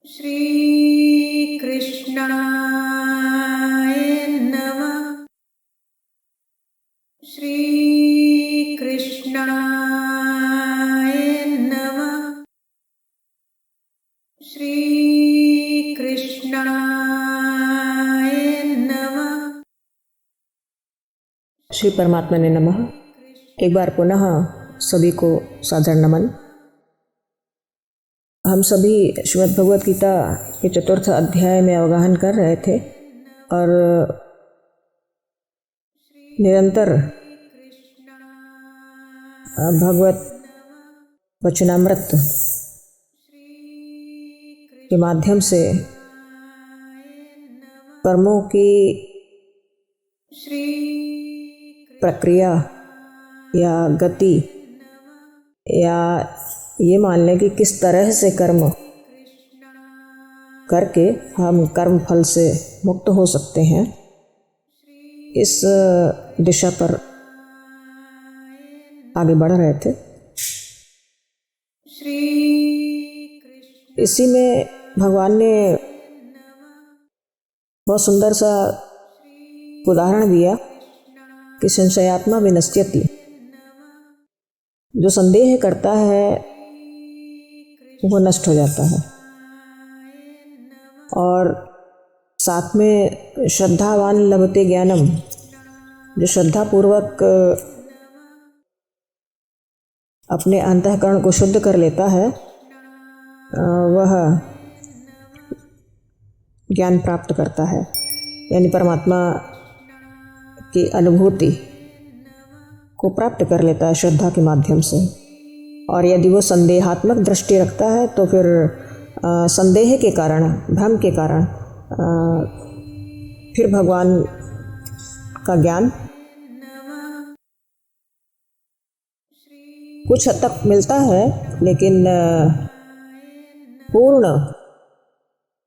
श्री कृष्णाय नमः। श्री कृष्णाय नमः। श्री कृष्णाय नमः। श्री परमात्मा ने नमः। एक बार पुनः सभी को सादर नमन। हम सभी श्रीमद् भगवद गीता के 4th अध्याय में अवगाहन कर रहे थे और निरंतर भगवत वचनामृत के माध्यम से कर्मों की प्रक्रिया या गति या ये मान लें कि किस तरह से कर्म करके हम कर्म फल से मुक्त हो सकते हैं, इस दिशा पर आगे बढ़ रहे थे। इसी में भगवान ने बहुत सुंदर सा उदाहरण दिया कि संशयात्मा विनश्यति, जो संदेह करता है वो नष्ट हो जाता है। और साथ में श्रद्धावान लभते ज्ञानम, जो श्रद्धापूर्वक अपने अंतःकरण को शुद्ध कर लेता है वह ज्ञान प्राप्त करता है, यानी परमात्मा की अनुभूति को प्राप्त कर लेता है श्रद्धा के माध्यम से। और यदि वो संदेहात्मक दृष्टि रखता है तो फिर संदेह के कारण, भ्रम के कारण फिर भगवान का ज्ञान कुछ हद तक मिलता है, लेकिन पूर्ण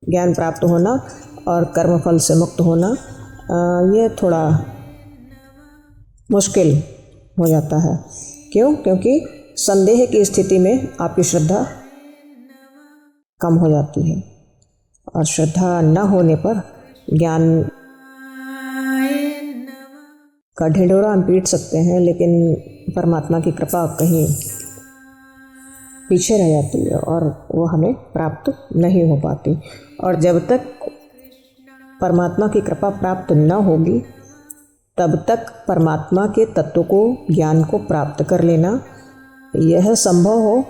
ज्ञान प्राप्त होना और कर्मफल से मुक्त होना यह थोड़ा मुश्किल हो जाता है। क्यों? क्योंकि संदेह की स्थिति में आपकी श्रद्धा कम हो जाती है और श्रद्धा न होने पर ज्ञान का ढिंढोरा हम पीट सकते हैं, लेकिन परमात्मा की कृपा कहीं पीछे रह जाती है और वो हमें प्राप्त नहीं हो पाती। और जब तक परमात्मा की कृपा प्राप्त न होगी तब तक परमात्मा के तत्व को, ज्ञान को प्राप्त कर लेना यह संभव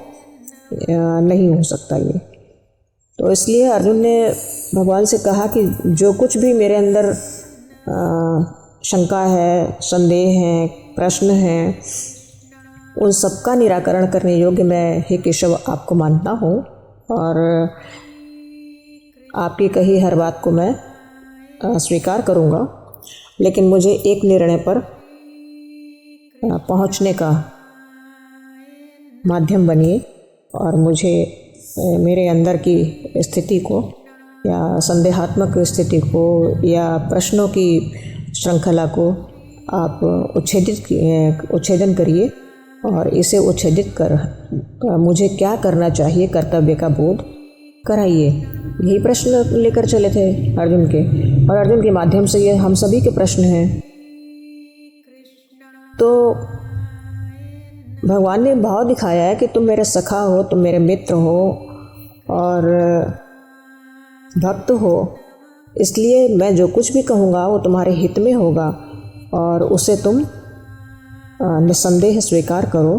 नहीं हो सकता ये। तो इसलिए अर्जुन ने भगवान से कहा कि जो कुछ भी मेरे अंदर शंका है, संदेह है, प्रश्न हैं, उन सबका निराकरण करने योग्य मैं हे केशव आपको मानता हूँ और आपकी कही हर बात को मैं स्वीकार करूँगा, लेकिन मुझे एक निर्णय पर पहुँचने का माध्यम बनिए और मुझे मेरे अंदर की स्थिति को या संदेहात्मक स्थिति को या प्रश्नों की श्रृंखला को आप उच्छेदन करिए और इसे उच्छेदित कर मुझे क्या करना चाहिए कर्तव्य का बोध कराइए। यही प्रश्न लेकर चले थे अर्जुन के, और अर्जुन के माध्यम से ये हम सभी के प्रश्न हैं। तो भगवान ने भाव दिखाया है कि तुम मेरे सखा हो, तुम मेरे मित्र हो और भक्त हो, इसलिए मैं जो कुछ भी कहूँगा वो तुम्हारे हित में होगा और उसे तुम निस्संदेह स्वीकार करो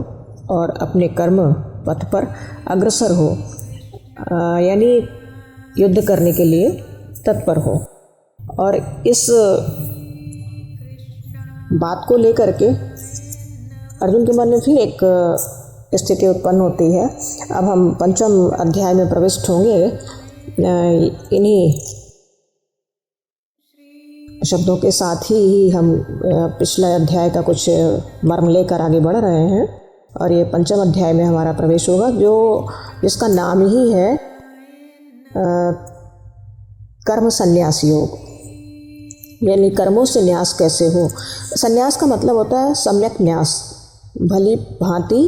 और अपने कर्म पथ पर अग्रसर हो, यानी युद्ध करने के लिए तत्पर हो। और इस बात को लेकर के अर्जुन के मन में फिर एक स्थिति उत्पन्न होती है। अब हम 5वें अध्याय में प्रविष्ट होंगे। इन्हीं शब्दों के साथ ही हम पिछले अध्याय का कुछ मर्म लेकर आगे बढ़ रहे हैं और ये 5वें अध्याय में हमारा प्रवेश होगा, जिसका नाम ही है कर्म संन्यास योग, यानी कर्मों से न्यास कैसे हो। संन्यास का मतलब होता है सम्यक न्यास, भली भांति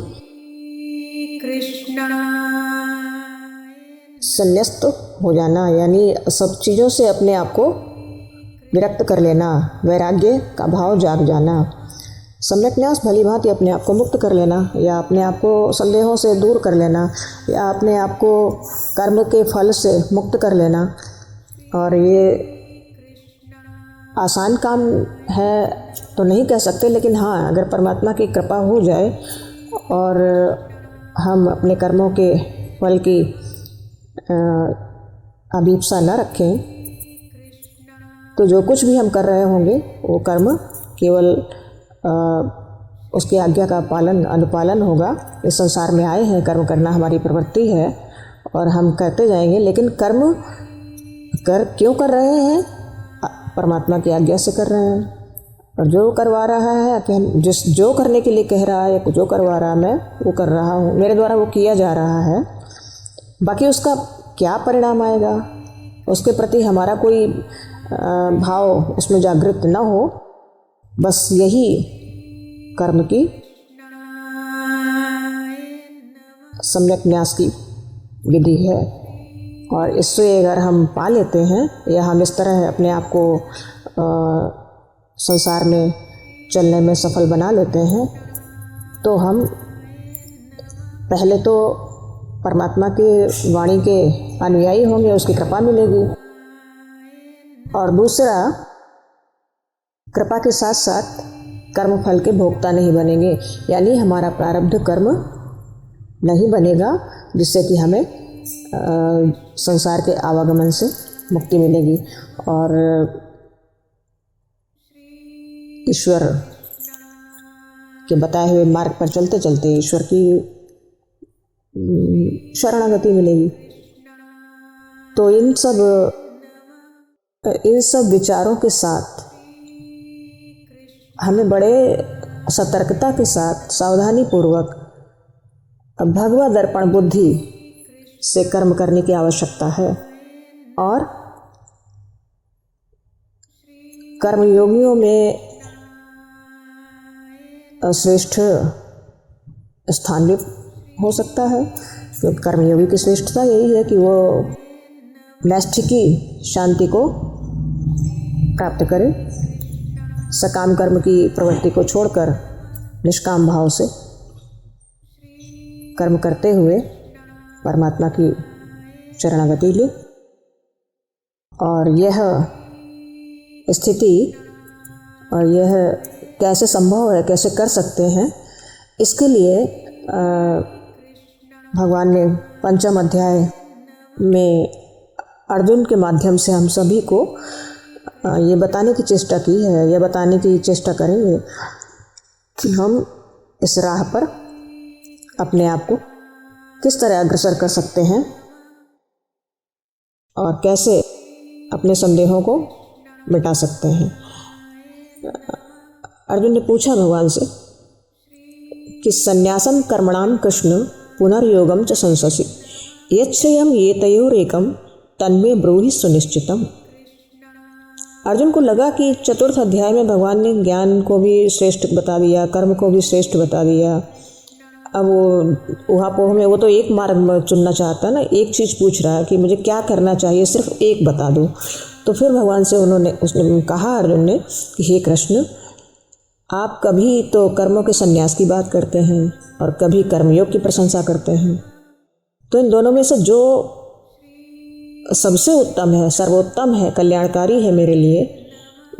संन्यस्त हो जाना, यानी सब चीज़ों से अपने आप को विरक्त कर लेना, वैराग्य का भाव जाग जाना। सम्यक न्यास भली भांति अपने आप को मुक्त कर लेना, या अपने आप को संदेहों से दूर कर लेना, या अपने आप को कर्म के फल से मुक्त कर लेना। और ये आसान काम है तो नहीं कह सकते, लेकिन हाँ, अगर परमात्मा की कृपा हो जाए और हम अपने कर्मों के फल की अभीप्सा न रखें, तो जो कुछ भी हम कर रहे होंगे वो कर्म केवल उसकी आज्ञा का अनुपालन होगा। इस संसार में आए हैं, कर्म करना हमारी प्रवृत्ति है और हम करते जाएंगे, लेकिन कर्म क्यों कर रहे हैं? परमात्मा की आज्ञा से कर रहे हैं। और जो करवा रहा है, जो करने के लिए कह रहा है, जो करवा रहा है, मैं वो कर रहा हूँ, मेरे द्वारा वो किया जा रहा है। बाकी उसका क्या परिणाम आएगा, उसके प्रति हमारा कोई भाव उसमें जागृत न हो, बस यही कर्म की सम्यक न्यास की विधि है। और इससे अगर हम पा लेते हैं, या हम इस तरह अपने आप को संसार में चलने में सफल बना लेते हैं, तो हम पहले तो परमात्मा की वाणी के अनुयायी होंगे, उसकी कृपा मिलेगी। और दूसरा, कृपा के साथ साथ कर्म फल के भोक्ता नहीं बनेंगे, यानी हमारा प्रारब्ध कर्म नहीं बनेगा, जिससे कि हमें संसार के आवागमन से मुक्ति मिलेगी। और ईश्वर के बताए हुए मार्ग पर चलते चलते ईश्वर की शरणागति मिलेगी। तो इन सब विचारों के साथ हमें बड़े सतर्कता के साथ, सावधानी पूर्वक, भगवत दर्पण बुद्धि से कर्म करने की आवश्यकता है। और कर्मयोगियों में श्रेष्ठ स्थान भी हो सकता है, क्योंकि कर्मयोगी की श्रेष्ठता यही है कि वो नैष्ठिकी शांति को प्राप्त करे, सकाम कर्म की प्रवृत्ति को छोड़कर निष्काम भाव से कर्म करते हुए परमात्मा की शरणागति ले। और यह स्थिति और यह कैसे संभव है, कैसे कर सकते हैं, इसके लिए भगवान ने पंचम अध्याय में अर्जुन के माध्यम से हम सभी को ये बताने की चेष्टा की है, यह बताने की चेष्टा करेंगे कि हम इस राह पर अपने आप को किस तरह अग्रसर कर सकते हैं और कैसे अपने संदेहों को मिटा सकते हैं। अर्जुन ने पूछा भगवान से कि संन्यासम कर्मणाम कृष्ण पुनर्योगम च संससि यच्छयम एतयोरेकम तन्मे ब्रूहि सुनिश्चितम। अर्जुन को लगा कि चतुर्थ अध्याय में भगवान ने ज्ञान को भी श्रेष्ठ बता दिया, कर्म को भी श्रेष्ठ बता दिया। अब वो उहापोह में वो तो एक मार्ग चुनना चाहता है ना, एक चीज़ पूछ रहा है कि मुझे क्या करना चाहिए, सिर्फ एक बता दो। तो फिर भगवान से उसने कहा अर्जुन ने कि हे कृष्ण, आप कभी तो कर्मों के संन्यास की बात करते हैं और कभी कर्मयोग की प्रशंसा करते हैं, तो इन दोनों में से जो सबसे उत्तम है, सर्वोत्तम है, कल्याणकारी है मेरे लिए,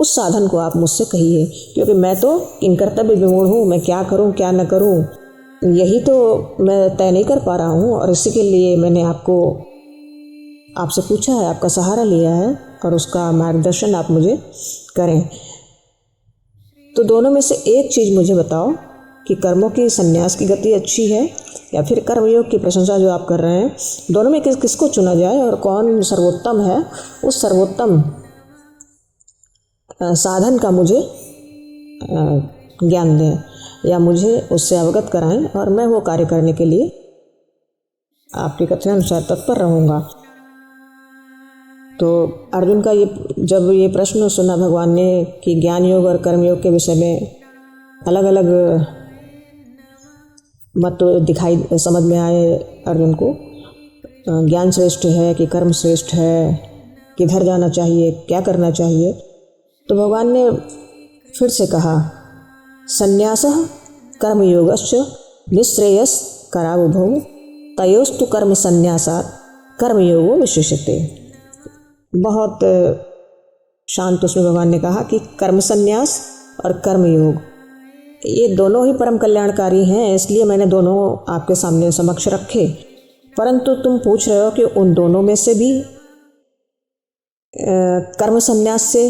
उस साधन को आप मुझसे कहिए, क्योंकि मैं तो किंकर्तव्य विमूढ़ हूँ। मैं क्या करूँ क्या न करूँ, यही तो मैं तय नहीं कर पा रहा हूँ, और इसी के लिए मैंने आपसे पूछा है, आपका सहारा लिया है, और उसका मार्गदर्शन आप मुझे करें। तो दोनों में से एक चीज़ मुझे बताओ कि कर्मों की संन्यास की गति अच्छी है या फिर कर्मयोग की प्रशंसा जो आप कर रहे हैं, दोनों में किसको चुना जाए और कौन सर्वोत्तम है। उस सर्वोत्तम साधन का मुझे ज्ञान दें या मुझे उससे अवगत कराएं, और मैं वो कार्य करने के लिए आपके कथन अनुसार तत्पर रहूँगा। तो अर्जुन का जब ये प्रश्न सुना भगवान ने कि ज्ञान योग और कर्मयोग के विषय में अलग अलग मत समझ में आए अर्जुन को, ज्ञान श्रेष्ठ है कि कर्म श्रेष्ठ है, किधर जाना चाहिए, क्या करना चाहिए, तो भगवान ने फिर से कहा, संन्यासः कर्मयोगश्च निःश्रेयस करावुभौ तयोस्तु कर्म संन्यासात् कर्मयोगो विशिष्यते। बहुत शांत उसमें भगवान ने कहा कि कर्म संन्यास और कर्मयोग ये दोनों ही परम कल्याणकारी हैं, इसलिए मैंने दोनों आपके सामने समक्ष रखे। परंतु तुम पूछ रहे हो कि उन दोनों में से भी कर्म संन्यास से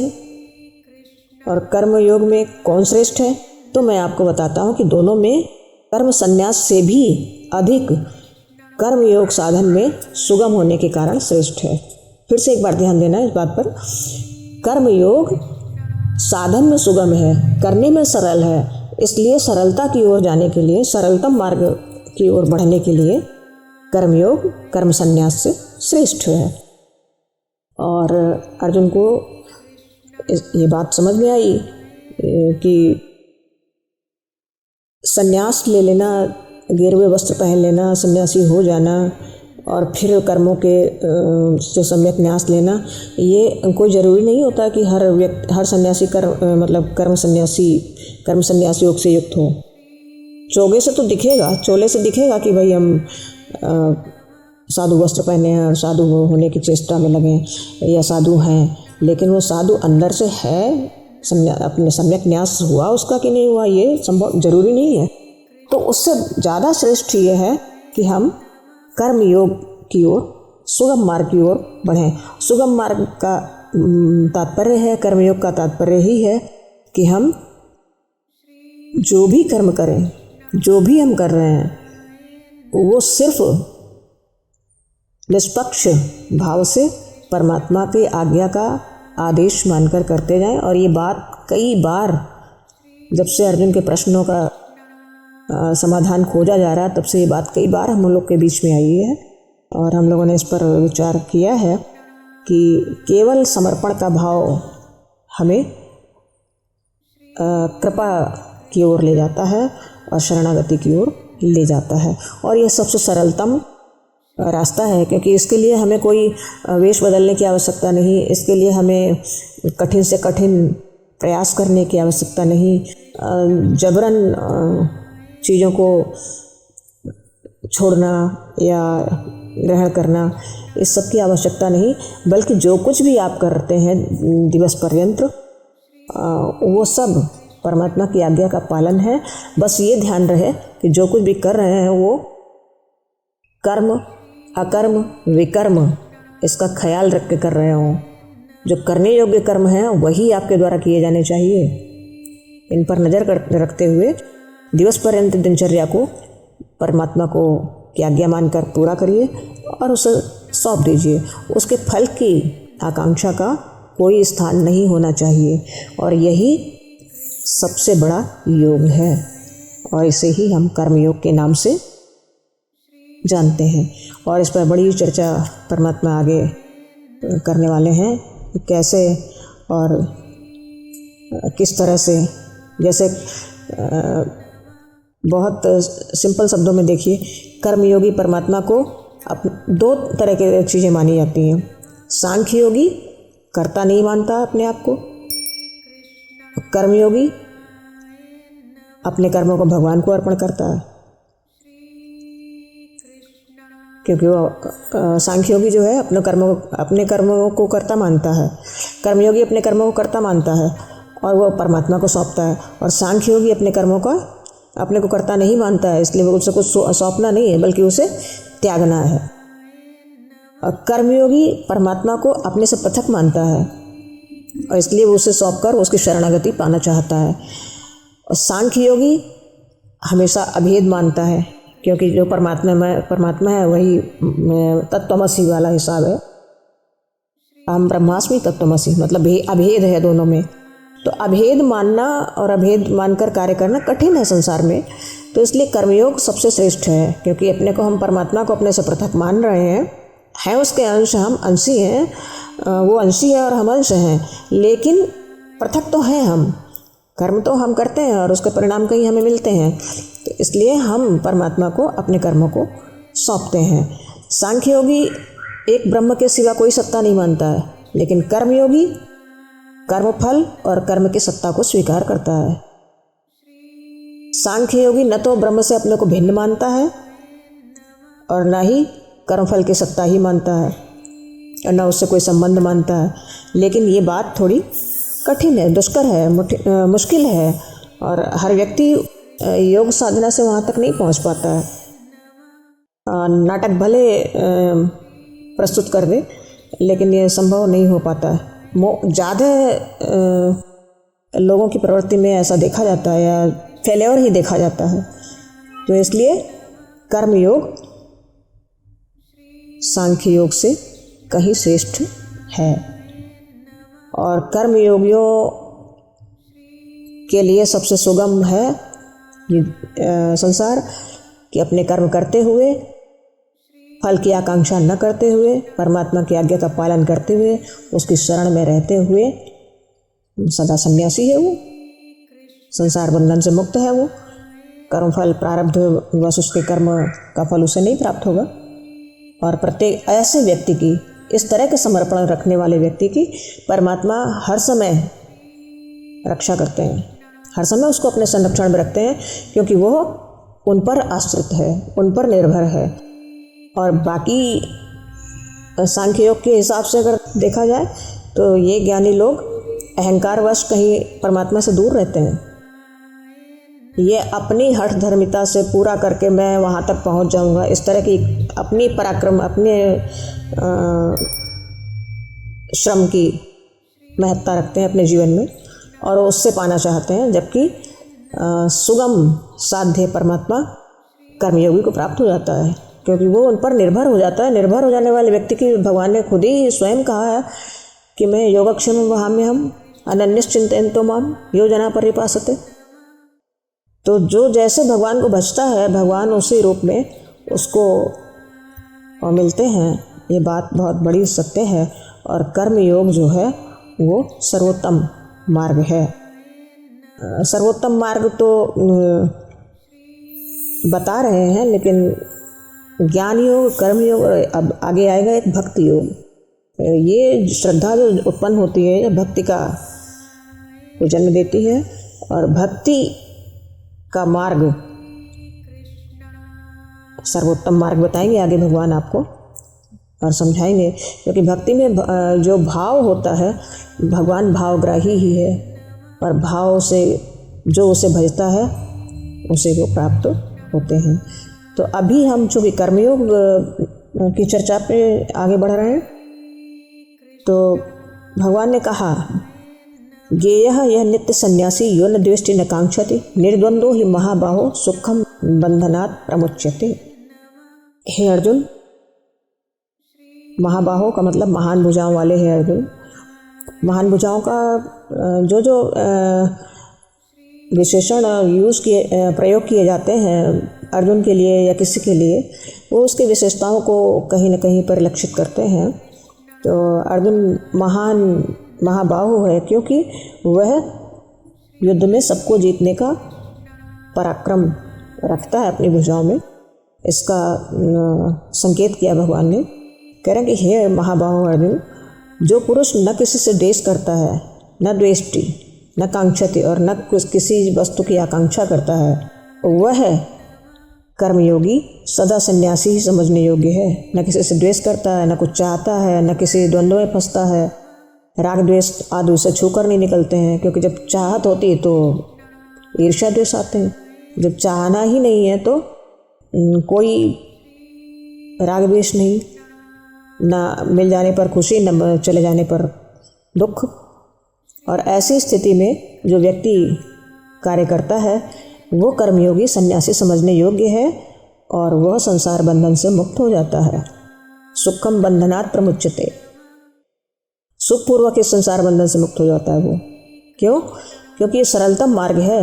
और कर्म योग में कौन श्रेष्ठ है, तो मैं आपको बताता हूँ कि दोनों में कर्म संन्यास से भी अधिक कर्म योग साधन में सुगम होने के कारण श्रेष्ठ है। फिर से एक बार ध्यान देना इस बात पर, कर्म योग साधन में सुगम है, करने में सरल है, इसलिए सरलता की ओर जाने के लिए, सरलतम मार्ग की ओर बढ़ने के लिए कर्मयोग कर्म संन्यास से श्रेष्ठ है। और अर्जुन को ये बात समझ में आई कि संन्यास ले लेना, गेरुए वस्त्र पहन लेना, सन्यासी हो जाना और फिर कर्मों के जो सम्यक न्यास लेना, ये कोई ज़रूरी नहीं होता कि हर सन्यासी कर्म संन्यास योग से युक्त हो। चोले से दिखेगा कि भाई हम साधु वस्त्र पहने हैं और साधु होने की चेष्टा में लगे या साधु हैं, लेकिन वो साधु अंदर से है, अपने सम्यक न्यास हुआ उसका कि नहीं हुआ, ये संभव ज़रूरी नहीं है। तो उससे ज़्यादा श्रेष्ठ ये है कि हम कर्म योग की ओर, सुगम मार्ग की ओर बढ़ें। सुगम मार्ग का तात्पर्य है, कर्मयोग का तात्पर्य ही है कि हम जो भी कर्म करें, जो भी हम कर रहे हैं, वो सिर्फ निष्पक्ष भाव से परमात्मा की आज्ञा का आदेश मानकर करते जाएं। और ये बात कई बार, जब से अर्जुन के प्रश्नों का समाधान खोजा जा रहा है, तब से ये बात कई बार हम लोग के बीच में आई है और हम लोगों ने इस पर विचार किया है कि केवल समर्पण का भाव हमें कृपा की ओर ले जाता है और शरणागति की ओर ले जाता है। और ये सबसे सरलतम रास्ता है, क्योंकि इसके लिए हमें कोई वेश बदलने की आवश्यकता नहीं, इसके लिए हमें कठिन से कठिन प्रयास करने की आवश्यकता नहीं, जबरन चीज़ों को छोड़ना या ग्रहण करना, इस सब की आवश्यकता नहीं। बल्कि जो कुछ भी आप करते हैं दिवस पर्यंत, वो सब परमात्मा की आज्ञा का पालन है। बस ये ध्यान रहे कि जो कुछ भी कर रहे हैं वो कर्म, अकर्म, विकर्म, इसका ख्याल रख के कर रहे हों। जो करने योग्य कर्म हैं वही आपके द्वारा किए जाने चाहिए। इन पर नज़र रखते हुए दिवस पर्यंत दिनचर्या को परमात्मा को की आज्ञा मानकर पूरा करिए और उसे सौंप दीजिए। उसके फल की आकांक्षा का कोई स्थान नहीं होना चाहिए, और यही सबसे बड़ा योग है, और इसे ही हम कर्मयोग के नाम से जानते हैं। और इस पर बड़ी चर्चा परमात्मा आगे करने वाले हैं, कैसे और किस तरह से। जैसे बहुत सिंपल शब्दों में देखिए, कर्मयोगी परमात्मा को दो तरह की चीज़ें मानी जाती हैं। सांख्य योगी कर्ता नहीं मानता अपने आप को, कर्मयोगी अपने कर्मों को भगवान को अर्पण करता है, क्योंकि वो सांख्ययोगी जो है अपने कर्मों को कर्ता मानता है, कर्मयोगी अपने कर्मों को कर्ता मानता है और वो परमात्मा को सौंपता है। और सांख्ययोगी अपने कर्मों का अपने को कर्ता नहीं मानता है, इसलिए उसे कुछ सौंपना नहीं है बल्कि उसे त्यागना है। और कर्मयोगी परमात्मा को अपने से पृथक मानता है और इसलिए वो उसे सौंपकर उसकी शरणागति पाना चाहता है। और सांख्य योगी हमेशा अभेद मानता है, क्योंकि जो परमात्मा है वही तत्त्वमसि वाला हिसाब है। अहम ब्रह्मास्मि तत्त्वमसि, मतलब अभेद है दोनों में। तो अभेद मानना और अभेद मानकर कार्य करना कठिन है संसार में। तो इसलिए कर्मयोग सबसे श्रेष्ठ है, क्योंकि अपने को हम परमात्मा को अपने से पृथक मान रहे हैं उसके अंश, हम अंशी हैं, वो अंशी है और हम अंश हैं, लेकिन पृथक तो हैं हम। कर्म तो हम करते हैं और उसके परिणाम कहीं हमें मिलते हैं, तो इसलिए हम परमात्मा को अपने कर्मों को सौंपते हैं। सांख्य योगी एक ब्रह्म के सिवा कोई सत्ता नहीं मानता है, लेकिन कर्मयोगी कर्मफल और कर्म की सत्ता को स्वीकार करता है। सांख्य योगी न तो ब्रह्म से अपने को भिन्न मानता है और न ही कर्मफल की सत्ता ही मानता है और न उससे कोई संबंध मानता है। लेकिन ये बात थोड़ी कठिन है, दुष्कर है, मुश्किल है और हर व्यक्ति योग साधना से वहाँ तक नहीं पहुँच पाता है। नाटक भले प्रस्तुत कर दे, लेकिन ये संभव नहीं हो पाता है। ज़्यादा लोगों की प्रवृत्ति में ऐसा देखा जाता है या फेल्योर ही देखा जाता है। तो इसलिए कर्मयोग सांख्य योग से कहीं श्रेष्ठ है और कर्मयोगियों के लिए सबसे सुगम है ये संसार कि अपने कर्म करते हुए, फल की आकांक्षा न करते हुए, परमात्मा की आज्ञा का पालन करते हुए, उसकी शरण में रहते हुए सदा सन्यासी है वो, संसार बंधन से मुक्त है वो। कर्मफल प्रारब्ध वश उसके कर्म का फल उसे नहीं प्राप्त होगा। और प्रत्येक ऐसे व्यक्ति की, इस तरह के समर्पण रखने वाले व्यक्ति की परमात्मा हर समय रक्षा करते हैं, हर समय उसको अपने संरक्षण में रखते हैं, क्योंकि वो उन पर आश्रित है, उन पर निर्भर है। और बाकी सांख्य योग के हिसाब से अगर देखा जाए तो ये ज्ञानी लोग अहंकारवश कहीं परमात्मा से दूर रहते हैं। ये अपनी हठ धर्मिता से पूरा करके मैं वहाँ तक पहुँच जाऊँगा, इस तरह की अपनी पराक्रम, अपने श्रम की महत्ता रखते हैं अपने जीवन में और उससे पाना चाहते हैं। जबकि सुगम साध्य परमात्मा कर्मयोगी को प्राप्त हो जाता है, क्योंकि वो उन पर निर्भर हो जाता है। निर्भर हो जाने वाले व्यक्ति की भगवान ने खुद ही स्वयं कहा है कि मैं योगक्षेम वहाम्यहम् अनन्यश्चिन्तयन्तो माम योजना परिपासते। तो जो जैसे भगवान को भजता है, भगवान उसी रूप में उसको मिलते हैं। ये बात बहुत बड़ी सत्य है। और कर्म योग जो है वो सर्वोत्तम मार्ग है। सर्वोत्तम मार्ग तो बता रहे हैं, लेकिन ज्ञान योग, कर्म योग, अब आगे आएगा एक भक्ति योग। ये श्रद्धा जो उत्पन्न होती है, भक्ति का जन्म देती है। और भक्ति का मार्ग, सर्वोत्तम मार्ग बताएंगे आगे भगवान आपको और समझाएंगे। क्योंकि भक्ति में जो भाव होता है, भगवान भावग्राही ही है और भाव से जो उसे भजता है उसे वो प्राप्त होते हैं। तो अभी हम चूँकि कर्मयोग की चर्चा पे आगे बढ़ रहे हैं, तो भगवान ने कहा ज्ञेयः यह नित्य सन्यासी यो न द्वेष्टि न कांक्षति निर्द्वंद्वो ही महाबाहो सुखम बंधनात् प्रमुच्यते। हे अर्जुन, महाबाहो का मतलब महान भुजाओं वाले हैं अर्जुन। महान भुजाओं का जो जो विशेषण प्रयोग किए जाते हैं अर्जुन के लिए या किसी के लिए, वो उसकी विशेषताओं को कहीं न कहीं परिलक्षित करते हैं। तो अर्जुन महान महाबाहु है क्योंकि वह युद्ध में सबको जीतने का पराक्रम रखता है अपनी भुजाओं में। इसका संकेत किया भगवान ने। कह रहे हैं कि हे महाबाहु अर्जुन, जो पुरुष न किसी से द्वेष करता है, न द्वेष्टि, न कांक्षति और न किसी वस्तु की आकांक्षा करता है, वह कर्मयोगी सदा सन्यासी ही समझने योग्य है। न किसी से द्वेष करता है, न कुछ चाहता है, न किसी द्वंद्व में फंसता है। राग द्वेष आदि उसे छूकर नहीं निकलते हैं, क्योंकि जब चाहत होती है तो ईर्ष्या द्वेष आते हैं। जब चाहना ही नहीं है तो कोई राग द्वेष नहीं, ना मिल जाने पर खुशी, न चले जाने पर दुख। और ऐसी स्थिति में जो व्यक्ति कार्य करता है वो कर्मयोगी सन्यासी समझने योग्य है और वह संसार बंधन से मुक्त हो जाता है। सुखम बंधनात् प्रमुच्यते, सुखपूर्वक इस संसार बंधन से मुक्त हो जाता है वो। क्यों? क्योंकि ये सरलतम मार्ग है।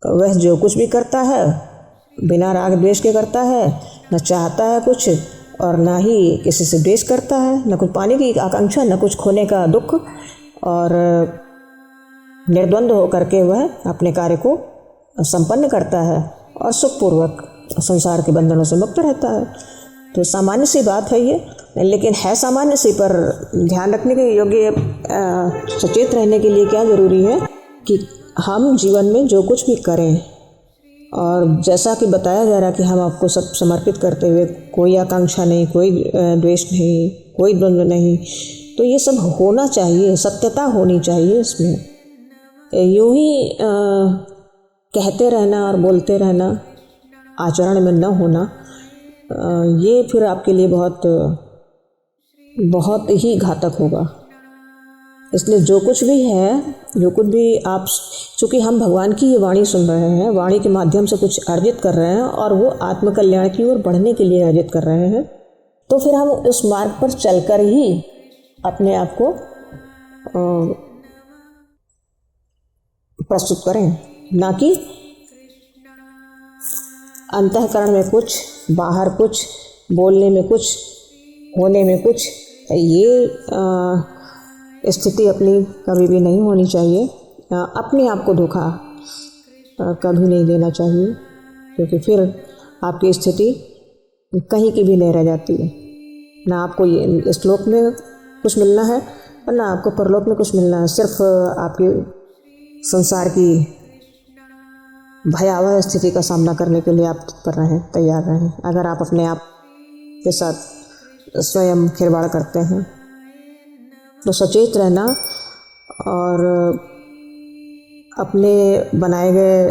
वह जो कुछ भी करता है बिना राग द्वेष के करता है, न चाहता है कुछ और ना ही किसी से द्वेष करता है, न कुछ पाने की आकांक्षा, न कुछ खोने का दुख, और निर्द्वंद्व होकर के वह अपने कार्य को संपन्न करता है और सुखपूर्वक संसार के बंधनों से मुक्त रहता है। तो सामान्य सी बात है ये, लेकिन है सामान्य सी, पर ध्यान रखने के योग्य सचेत रहने के लिए क्या ज़रूरी है कि हम जीवन में जो कुछ भी करें, और जैसा कि बताया जा रहा कि हम आपको सब समर्पित करते हुए, कोई आकांक्षा नहीं, कोई द्वेष नहीं, कोई द्वंद्व नहीं, तो ये सब होना चाहिए, सत्यता होनी चाहिए इसमें। यूं ही कहते रहना और बोलते रहना, आचरण में न होना, ये फिर आपके लिए बहुत बहुत ही घातक होगा। इसलिए जो कुछ भी है, जो कुछ भी आप, चूँकि हम भगवान की ये वाणी सुन रहे हैं, वाणी के माध्यम से कुछ अर्जित कर रहे हैं और वो आत्मकल्याण की ओर बढ़ने के लिए अर्जित कर रहे हैं, तो फिर हम उस मार्ग पर चलकर ही अपने आप को प्रस्तुत करें, ना कि अंतःकरण में कुछ, बाहर कुछ, बोलने में कुछ, होने में कुछ। ये स्थिति अपनी कभी भी नहीं होनी चाहिए। अपने आप को धोखा कभी नहीं देना चाहिए, क्योंकि फिर आपकी स्थिति कहीं की भी नहीं रह जाती है। ना आपको ये इस लोक में कुछ मिलना है और ना आपको परलोक में कुछ मिलना है। सिर्फ आपकी संसार की भयावह स्थिति का सामना करने के लिए आप तत्पर रहें, तैयार रहें। अगर आप अपने आप के साथ स्वयं खिलवाड़ करते हैं तो सचेत रहना और अपने बनाए गए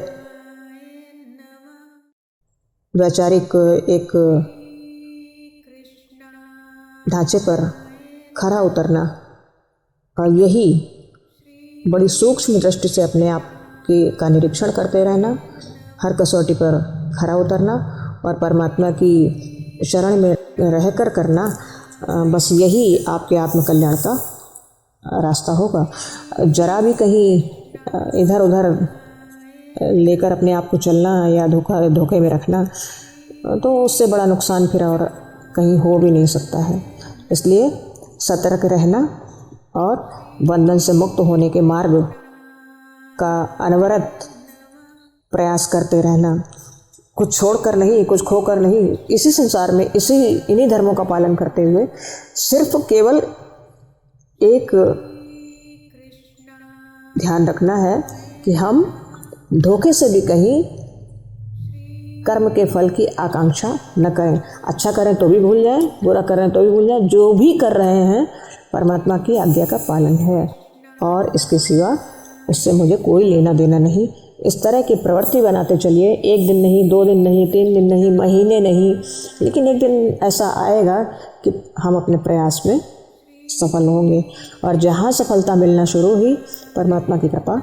वैचारिक एक ढांचे पर खरा उतरना, और यही बड़ी सूक्ष्म दृष्टि से अपने आप का निरीक्षण करते रहना, हर कसौटी पर खरा उतरना और परमात्मा की शरण में रहकर करना, बस यही आपके आत्मकल्याण का रास्ता होगा। जरा भी कहीं इधर उधर लेकर अपने आप को चलना या धोखे में रखना, तो उससे बड़ा नुकसान फिर और कहीं हो भी नहीं सकता है। इसलिए सतर्क रहना और बंधन से मुक्त होने के मार्ग का अनवरत प्रयास करते रहना, कुछ छोड़कर नहीं, कुछ खोकर नहीं, इसी संसार में इन्हीं धर्मों का पालन करते हुए सिर्फ केवल एक ध्यान रखना है कि हम धोखे से भी कहीं कर्म के फल की आकांक्षा न करें। अच्छा करें तो भी भूल जाएं, बुरा करें तो भी भूल जाएं। जो भी कर रहे हैं परमात्मा की आज्ञा का पालन है, और इसके सिवा उससे मुझे कोई लेना देना नहीं। इस तरह की प्रवृत्ति बनाते चलिए। एक दिन नहीं, 2 दिन नहीं, 3 दिन नहीं, महीने नहीं, लेकिन एक दिन ऐसा आएगा कि हम अपने प्रयास में सफल होंगे, और जहाँ सफलता मिलना शुरू हुई, परमात्मा की कृपा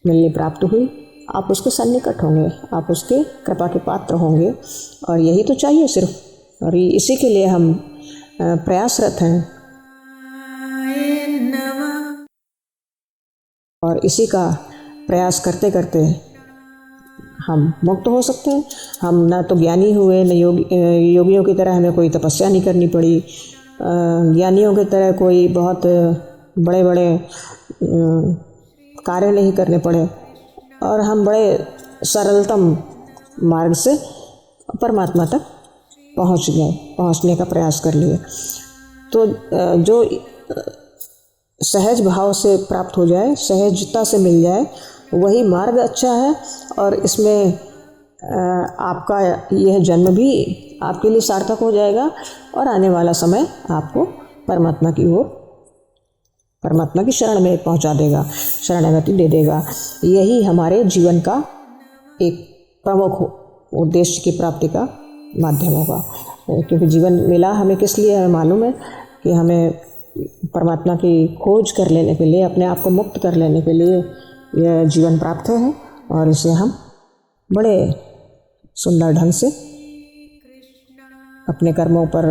मिलनी प्राप्त हुई, आप उसके सन्निकट होंगे, आप उसके कृपा के पात्र होंगे। और यही तो चाहिए सिर्फ, और इसी के लिए हम प्रयासरत हैं, और इसी का प्रयास करते करते हम मुक्त हो सकते हैं। हम ना तो ज्ञानी हुए, न योगियों की तरह हमें कोई तपस्या नहीं करनी पड़ी, ज्ञानियों की तरह कोई बहुत बड़े बड़े कार्य नहीं करने पड़े, और हम बड़े सरलतम मार्ग से परमात्मा तक पहुंचने का प्रयास कर लिए। तो जो सहज भाव से प्राप्त हो जाए, सहजता से मिल जाए, वही मार्ग अच्छा है। और इसमें आपका यह जन्म भी आपके लिए सार्थक हो जाएगा, और आने वाला समय आपको परमात्मा की ओर, परमात्मा की शरण में पहुंचा देगा, शरणागति दे देगा। यही हमारे जीवन का एक प्रमुख उद्देश्य की प्राप्ति का माध्यम होगा। क्योंकि जीवन मिला हमें किस लिए, हमें मालूम है कि हमें परमात्मा की खोज कर लेने के लिए, अपने आप को मुक्त कर लेने के लिए यह जीवन प्राप्त है, और इसे हम बड़े सुंदर ढंग से अपने कर्मों पर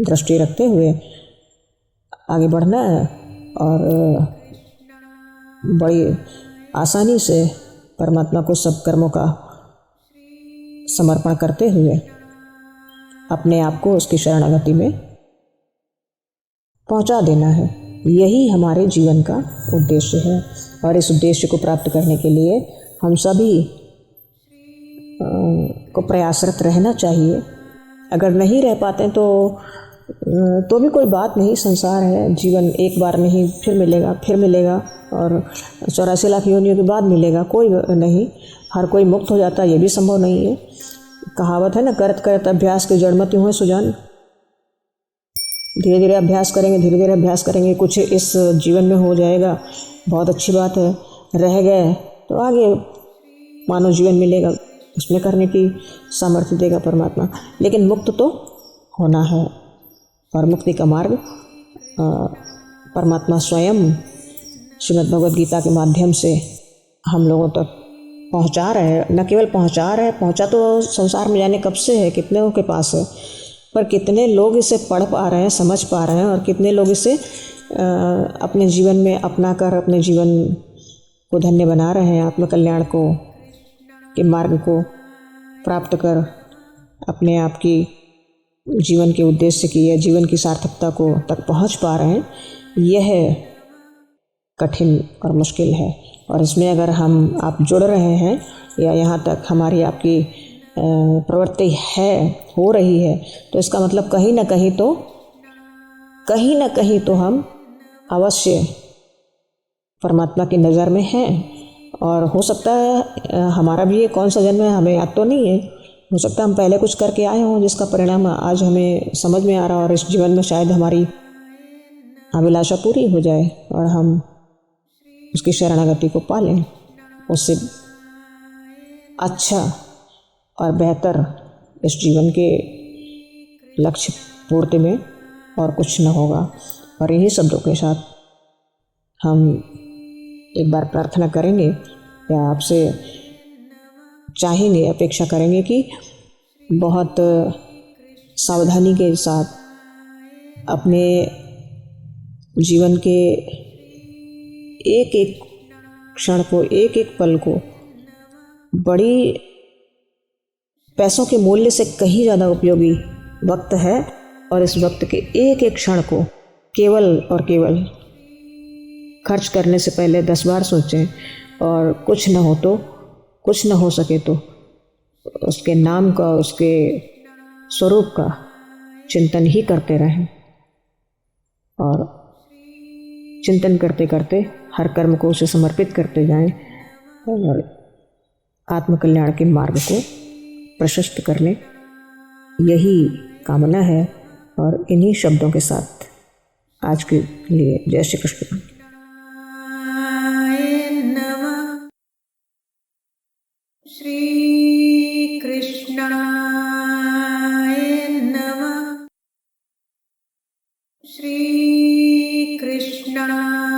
दृष्टि रखते हुए आगे बढ़ना है, और बड़ी आसानी से परमात्मा को सब कर्मों का समर्पण करते हुए अपने आप को उसकी शरणागति में पहुंचा देना है। यही हमारे जीवन का उद्देश्य है, और इस उद्देश्य को प्राप्त करने के लिए हम सभी को प्रयासरत रहना चाहिए। अगर नहीं रह पाते तो भी कोई बात नहीं, संसार है, जीवन एक बार नहीं, फिर मिलेगा और 84 लाख योनियों के बाद मिलेगा, कोई नहीं, हर कोई मुक्त हो जाता, ये भी संभव नहीं है। कहावत है ना, करत करत अभ्यास के जड़ मत यूं है सुजान। धीरे धीरे अभ्यास करेंगे, कुछ इस जीवन में हो जाएगा, बहुत अच्छी बात है। रह गए तो आगे मानव जीवन मिलेगा, उसमें करने की सामर्थ्य देगा परमात्मा। लेकिन मुक्त तो होना है, और मुक्ति का मार्ग परमात्मा स्वयं श्रीमद् भगवद गीता के माध्यम से हम लोगों तक पहुंचा रहे हैं। न केवल पहुंचा रहे हैं, पहुंचा तो संसार में जाने कब से है, कितने के पास है, पर कितने लोग इसे पढ़ पा रहे हैं, समझ पा रहे हैं, और कितने लोग इसे अपने जीवन में अपना कर अपने जीवन को धन्य बना रहे हैं, आत्मकल्याण को के मार्ग को प्राप्त कर अपने आप की जीवन के उद्देश्य की या जीवन की सार्थकता को तक पहुंच पा रहे हैं। यह कठिन और मुश्किल है, और इसमें अगर आप जुड़ रहे हैं या यहाँ तक हमारी आपकी प्रवृत्ति हो रही है, तो इसका मतलब कहीं ना कहीं तो हम अवश्य परमात्मा की नज़र में हैं। और हो सकता है हमारा भी ये कौन सा जन्म है, हमें याद तो नहीं है, हो सकता है हम पहले कुछ करके आए हों जिसका परिणाम आज हमें समझ में आ रहा, और इस जीवन में शायद हमारी अभिलाषा पूरी हो जाए और हम उसकी शरणागति को पालें। उससे अच्छा और बेहतर इस जीवन के लक्ष्य पूर्ति में और कुछ न होगा। और इन्हीं शब्दों के साथ हम एक बार प्रार्थना करेंगे या आपसे चाहेंगे, अपेक्षा करेंगे कि बहुत सावधानी के साथ अपने जीवन के एक एक क्षण को, एक एक पल को बड़ी पैसों के मूल्य से कहीं ज़्यादा उपयोगी वक्त है, और इस वक्त के एक एक क्षण को केवल और केवल खर्च करने से पहले 10 बार सोचें, और कुछ न हो सके तो उसके नाम का, उसके स्वरूप का चिंतन ही करते रहें, और चिंतन करते करते हर कर्म को उसे समर्पित करते जाएं, और आत्मकल्याण के मार्ग को प्रशस्त कर लें। यही कामना है, और इन्हीं शब्दों के साथ आज के लिए जय श्री कृष्ण। श्री कृष्णाय नमः। श्री कृष्णाय